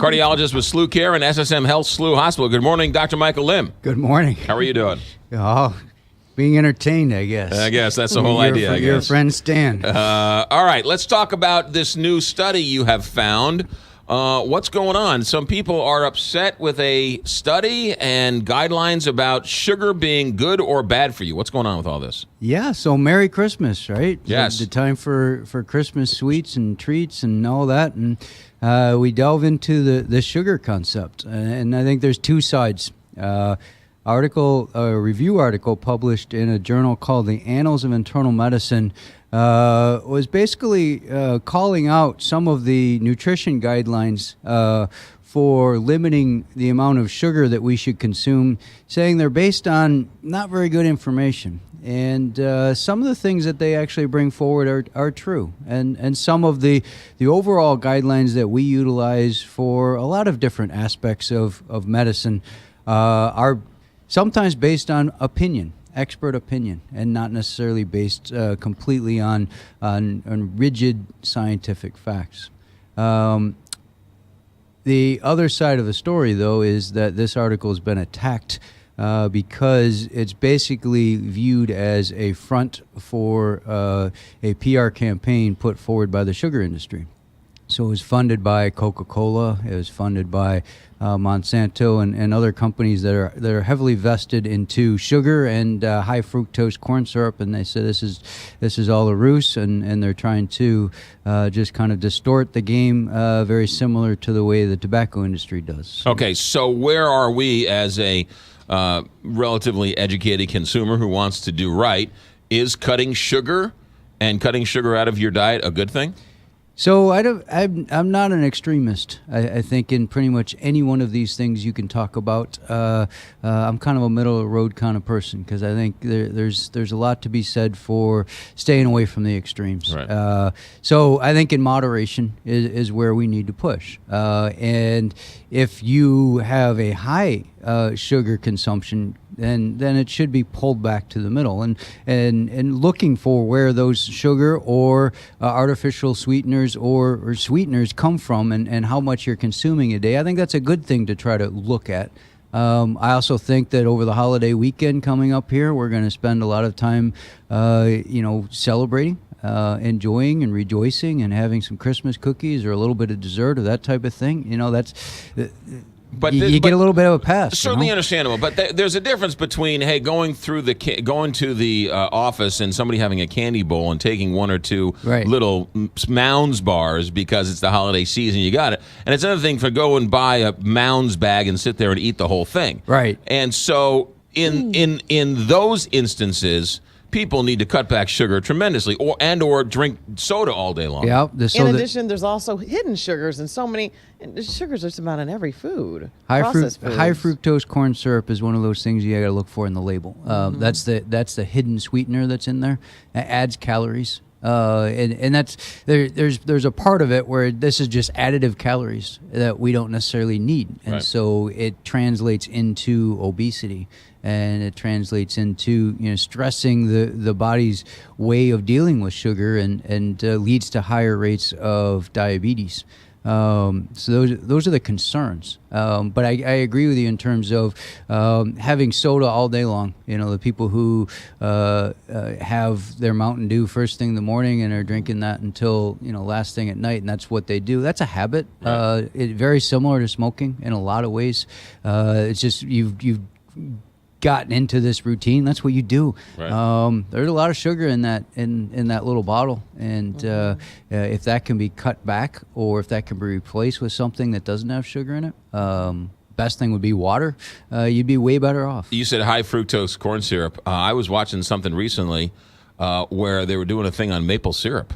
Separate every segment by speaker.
Speaker 1: cardiologist with SLU Care and SSM Health SLU Hospital. Good morning, Dr. Michael Lim.
Speaker 2: Good morning.
Speaker 1: How are you doing?
Speaker 2: Oh, being entertained, I guess.
Speaker 1: I guess that's the whole idea, I guess.
Speaker 2: Your friend Stan.
Speaker 1: All right, let's talk about this new study you have found. What's going on? Some people are upset with a study and guidelines about sugar being good or bad for you. What's going on with all this?
Speaker 2: Yeah, so Merry Christmas, right?
Speaker 1: Yes.
Speaker 2: The time for Christmas sweets and treats and all that. And we delve into the sugar concept. And I think there's two sides. A review article published in a journal called the Annals of Internal Medicine was basically calling out some of the nutrition guidelines for limiting the amount of sugar that we should consume, saying they're based on not very good information. And some of the things that they actually bring forward are true. And some of the overall guidelines that we utilize for a lot of different aspects of medicine are sometimes based on opinion, expert opinion, and not necessarily based completely on rigid scientific facts. The other side of the story, though, is that this article has been attacked because it's basically viewed as a front for a PR campaign put forward by the sugar industry. So it was funded by Coca-Cola. It was funded by Monsanto and other companies that are heavily vested into sugar and high fructose corn syrup. And they said this is all a ruse, and they're trying to just kind of distort the game, very similar to the way the tobacco industry does.
Speaker 1: Okay, so where are we as a relatively educated consumer who wants to do right? Is cutting sugar out of your diet a good thing?
Speaker 2: So I'm not an extremist. I think in pretty much any one of these things you can talk about. I'm kind of a middle of the road kind of person because I think there's a lot to be said for staying away from the extremes.
Speaker 1: Right.
Speaker 2: So I think in moderation is where we need to push. And if you have a high sugar consumption, then it should be pulled back to the middle, and looking for where those sugar or artificial sweeteners or sweeteners come from and how much you're consuming a day. I think that's a good thing to try to look at. I also think that over the holiday weekend coming up here, we're going to spend a lot of time, celebrating, enjoying and rejoicing and having some Christmas cookies or a little bit of dessert or that type of thing. That's... But you get a little bit of a pass.
Speaker 1: Certainly understandable, but there's a difference between going to the office and somebody having a candy bowl and taking one or two little Mounds bars because it's the holiday season. You got it, and it's another thing for go and buy a Mounds bag and sit there and eat the whole thing.
Speaker 2: Right.
Speaker 1: And so in those instances, people need to cut back sugar tremendously, or drink soda all day long.
Speaker 2: Yeah.
Speaker 3: In addition, there's also hidden sugars, and so many sugars are just about in every food.
Speaker 2: High fructose corn syrup is one of those things you got to look for in the label. That's the hidden sweetener that's in there. It adds calories. And that's there's a part of it where this is just additive calories that we don't necessarily need, and so it translates into obesity, and it translates into stressing the body's way of dealing with sugar, and leads to higher rates of diabetes. So those are the concerns. But I agree with you in terms of having soda all day long. The people who have their Mountain Dew first thing in the morning and are drinking that until last thing at night, and that's what they do. That's a habit. It's very similar to smoking in a lot of ways. It's just you've gotten into this routine. That's what you do. Right. There's a lot of sugar in that little bottle, and if that can be cut back, or if that can be replaced with something that doesn't have sugar in it, best thing would be water. You'd be way better off.
Speaker 1: You said high fructose corn syrup. I was watching something recently where they were doing a thing on maple syrup.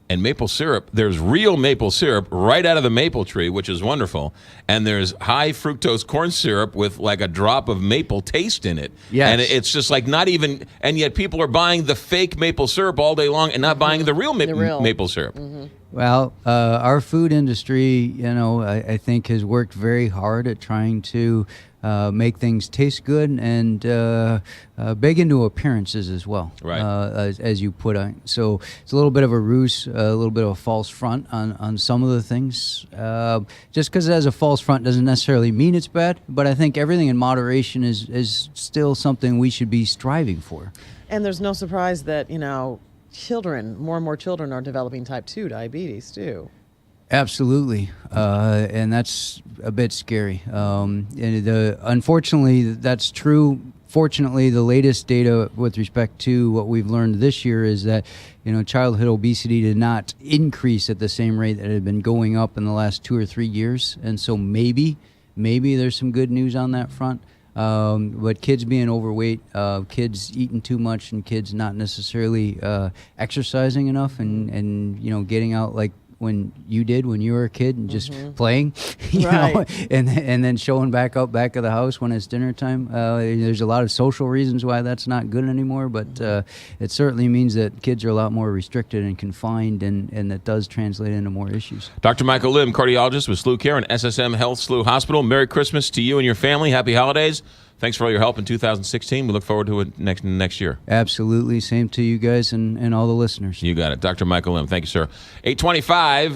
Speaker 1: And maple syrup, there's real maple syrup right out of the maple tree, which is wonderful. And there's high fructose corn syrup with like a drop of maple taste in it.
Speaker 2: Yes.
Speaker 1: And it's just like not even, and yet people are buying the fake maple syrup all day long and not buying the real maple syrup.
Speaker 2: Well, our food industry, I think has worked very hard at trying to make things taste good and big into appearances as well,
Speaker 1: Right.
Speaker 2: as you put on. So it's a little bit of a ruse, a little bit of a false front on some of the things. Just because it has a false front doesn't necessarily mean it's bad, but I think everything in moderation is still something we should be striving for.
Speaker 3: And there's no surprise that, more and more children are developing type 2 diabetes too.
Speaker 2: Absolutely, and that's a bit scary. Unfortunately, that's true. Fortunately, the latest data with respect to what we've learned this year is that childhood obesity did not increase at the same rate that it had been going up in the last 2 or 3 years, and so maybe there's some good news on that front. But kids being overweight, kids eating too much, and kids not necessarily exercising enough, and getting out like when you were a kid and just playing, and then showing back of the house when it's dinner time. There's a lot of social reasons why that's not good anymore, but it certainly means that kids are a lot more restricted and confined, and that does translate into more issues.
Speaker 1: Dr. Michael Lim, cardiologist with SLU Care and SSM Health SLU Hospital. Merry Christmas to you and your family. Happy holidays. Thanks for all your help in 2016. We look forward to it next year.
Speaker 2: Absolutely. Same to you guys and all the listeners.
Speaker 1: You got it. Dr. Michael Lim. Thank you, sir. 825.